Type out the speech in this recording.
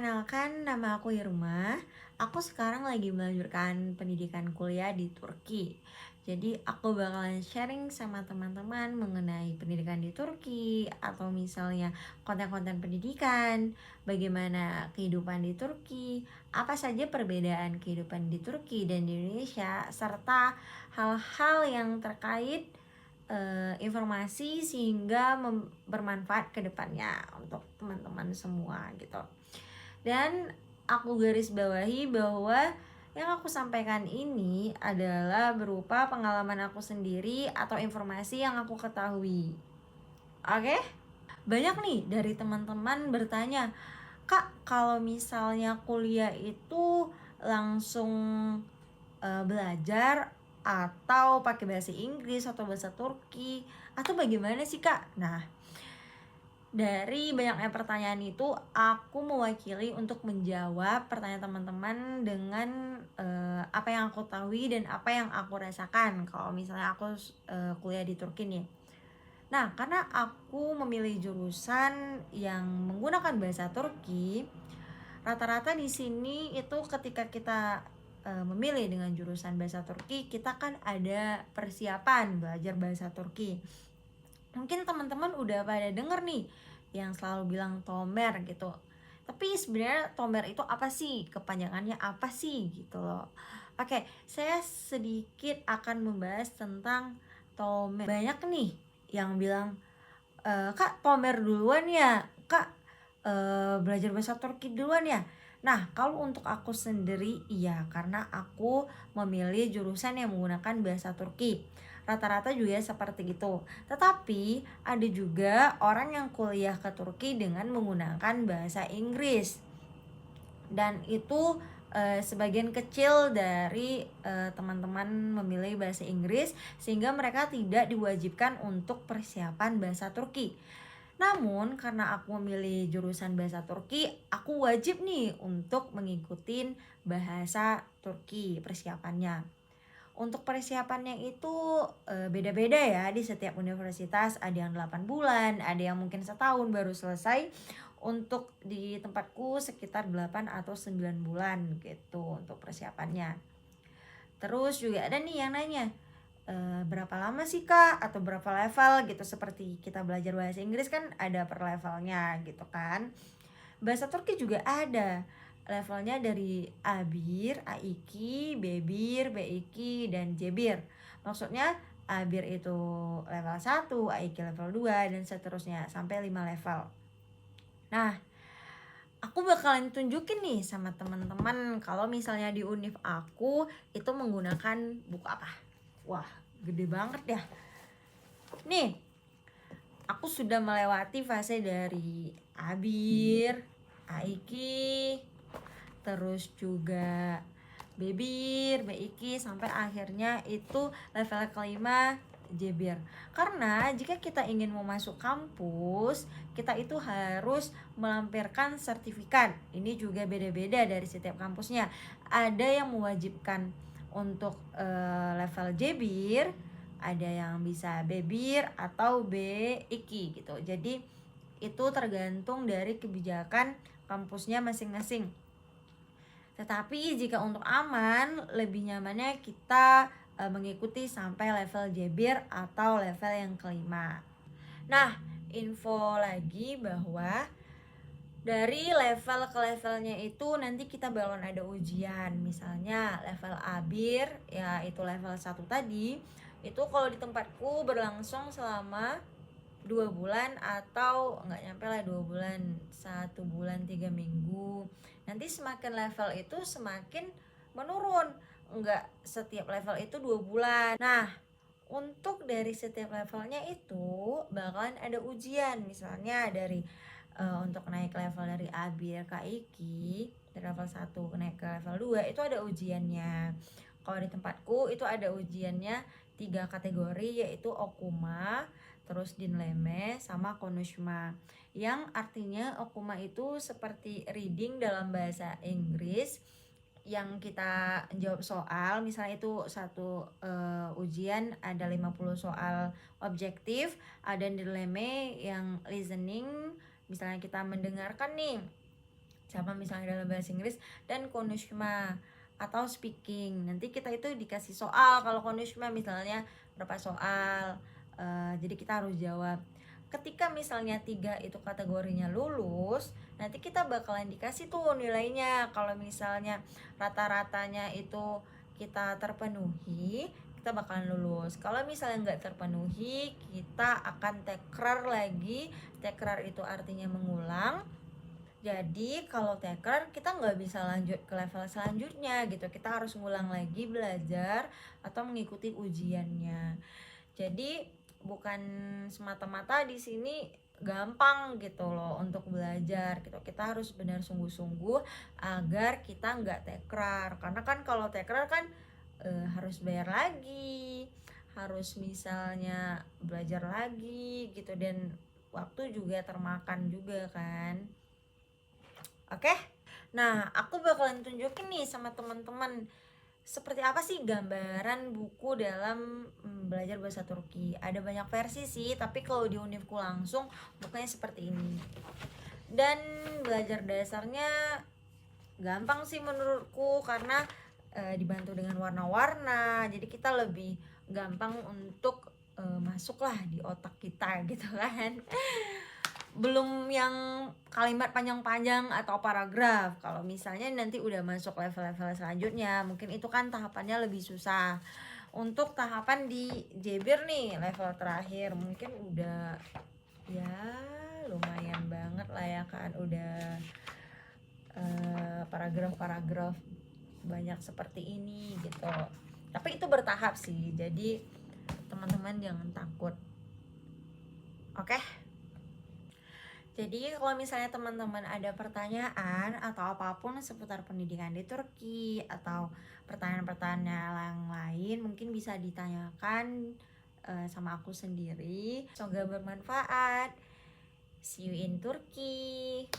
Perkenalkan, nama aku Irma. Aku sekarang lagi melanjutkan pendidikan kuliah di Turki. Jadi aku bakalan sharing sama teman-teman mengenai pendidikan di Turki atau misalnya konten-konten pendidikan, bagaimana kehidupan di Turki, apa saja perbedaan kehidupan di Turki dan di Indonesia, serta hal-hal yang terkait informasi sehingga bermanfaat ke depannya untuk teman-teman semua gitu. Dan aku garis bawahi bahwa yang aku sampaikan ini adalah berupa pengalaman aku sendiri atau informasi yang aku ketahui. Oke? Banyak nih dari teman-teman bertanya, "Kak, kalau misalnya kuliah itu langsung belajar atau pakai bahasa Inggris atau bahasa Turki atau bagaimana sih, Kak?" Nah, dari banyaknya pertanyaan itu, aku mewakili untuk menjawab pertanyaan teman-teman dengan apa yang aku tahu dan apa yang aku rasakan kalau misalnya aku kuliah di Turki nih. Nah, karena aku memilih jurusan yang menggunakan bahasa Turki, rata-rata di sini itu ketika kita memilih dengan jurusan bahasa Turki, kita kan ada persiapan belajar bahasa Turki. Mungkin teman-teman udah pada denger nih yang selalu bilang Tomer gitu. Tapi sebenarnya Tomer itu apa sih? Kepanjangannya apa sih gitu loh. Oke, saya sedikit akan membahas tentang Tomer. Banyak nih yang bilang, "Kak, Tomer duluan ya? Kak, belajar bahasa Turki duluan ya?" Nah, kalau untuk aku sendiri, iya, karena aku memilih jurusan yang menggunakan bahasa Turki. Rata-rata juga seperti itu. Tetapi ada juga orang yang kuliah ke Turki dengan menggunakan bahasa Inggris. Dan itu sebagian kecil dari teman-teman memilih bahasa Inggris sehingga mereka tidak diwajibkan untuk persiapan bahasa Turki. Namun karena aku memilih jurusan bahasa Turki, aku wajib nih untuk mengikuti bahasa Turki persiapannya. Untuk persiapannya itu beda-beda ya di setiap universitas, ada yang 8 bulan, ada yang mungkin setahun baru selesai. Untuk di tempatku sekitar 8 atau 9 bulan gitu untuk persiapannya. Terus juga ada nih yang nanya, berapa lama sih Kak atau berapa level gitu, seperti kita belajar bahasa Inggris kan ada per levelnya gitu kan. Bahasa Turki juga ada levelnya dari A1, A2, B1, B2, dan C1. Maksudnya A1 itu level 1, A2 level 2, dan seterusnya sampai 5 level. Nah, aku bakalan tunjukin nih sama teman-teman kalau misalnya di univ aku itu menggunakan buku apa. Wah, gede banget ya. Nih, aku sudah melewati fase dari Abir, Aiki, terus juga Bebir, Beiki, sampai akhirnya itu level kelima Jebir. Karena jika kita ingin mau masuk kampus, kita itu harus melampirkan sertifikat. Ini juga beda-beda dari setiap kampusnya. Ada yang mewajibkan untuk level Jebir, ada yang bisa Bebir atau Beiki gitu. Jadi itu tergantung dari kebijakan kampusnya masing-masing. Tetapi jika untuk aman, lebih nyamannya kita mengikuti sampai level Jebir atau level yang kelima. Nah, info lagi bahwa dari level ke levelnya itu nanti kita bakalan ada ujian. Misalnya level Abir, ya itu level 1 tadi, itu kalau di tempatku berlangsung selama 2 bulan atau nggak nyampe lah 2 bulan, 1 bulan 3 minggu. Nanti semakin level itu semakin menurun, nggak setiap level itu 2 bulan. Nah, untuk dari setiap levelnya itu bakalan ada ujian. Misalnya dari untuk naik level dari ABIR ke IKI, dari level 1 naik ke level 2 itu ada ujiannya. Kalau di tempatku itu ada ujiannya 3 kategori, yaitu Okuma, terus Dinleme, sama Konusma. Yang artinya Okuma itu seperti reading dalam bahasa Inggris, yang kita jawab soal. Misalnya itu satu ujian ada 50 soal objektif, ada Dinleme yang listening, misalnya kita mendengarkan nih sama misalnya dalam bahasa Inggris, dan konuşma atau speaking. Nanti kita itu dikasih soal. Kalau konuşma misalnya berapa soal, jadi kita harus jawab. Ketika misalnya 3 itu kategorinya lulus, nanti kita bakalan dikasih tuh nilainya. Kalau misalnya rata-ratanya itu kita terpenuhi, kita bakalan lulus. Kalau misalnya nggak terpenuhi, kita akan tekrar lagi. Tekrar itu artinya mengulang. Jadi kalau tekrar kita nggak bisa lanjut ke level selanjutnya gitu. Kita harus ngulang lagi belajar atau mengikuti ujiannya. Jadi bukan semata-mata di sini gampang gitu loh untuk belajar gitu. Kita harus benar sungguh-sungguh agar kita nggak tekrar. Karena kan kalau tekrar kan harus bayar lagi, harus misalnya belajar lagi gitu, dan waktu juga termakan juga kan. Oke, nah aku bakalan tunjukin nih sama teman-teman seperti apa sih gambaran buku dalam belajar bahasa Turki. Ada banyak versi sih, tapi kalau di Univku langsung bukunya seperti ini. Dan belajar dasarnya gampang sih menurutku, karena dibantu dengan warna-warna, jadi kita lebih gampang untuk masuklah di otak kita gitu kan. Belum yang kalimat panjang-panjang atau paragraf. Kalau misalnya nanti udah masuk level-level selanjutnya, mungkin itu kan tahapannya lebih susah. Untuk tahapan di Jebir nih, level terakhir mungkin udah ya lumayan banget lah ya kan. Udah paragraf-paragraf banyak seperti ini gitu. Tapi itu bertahap sih, jadi teman-teman jangan takut. Oke? Jadi kalau misalnya teman-teman ada pertanyaan atau apapun seputar pendidikan di Turki atau pertanyaan-pertanyaan yang lain, mungkin bisa ditanyakan sama aku sendiri. Semoga bermanfaat. See you in Turkey.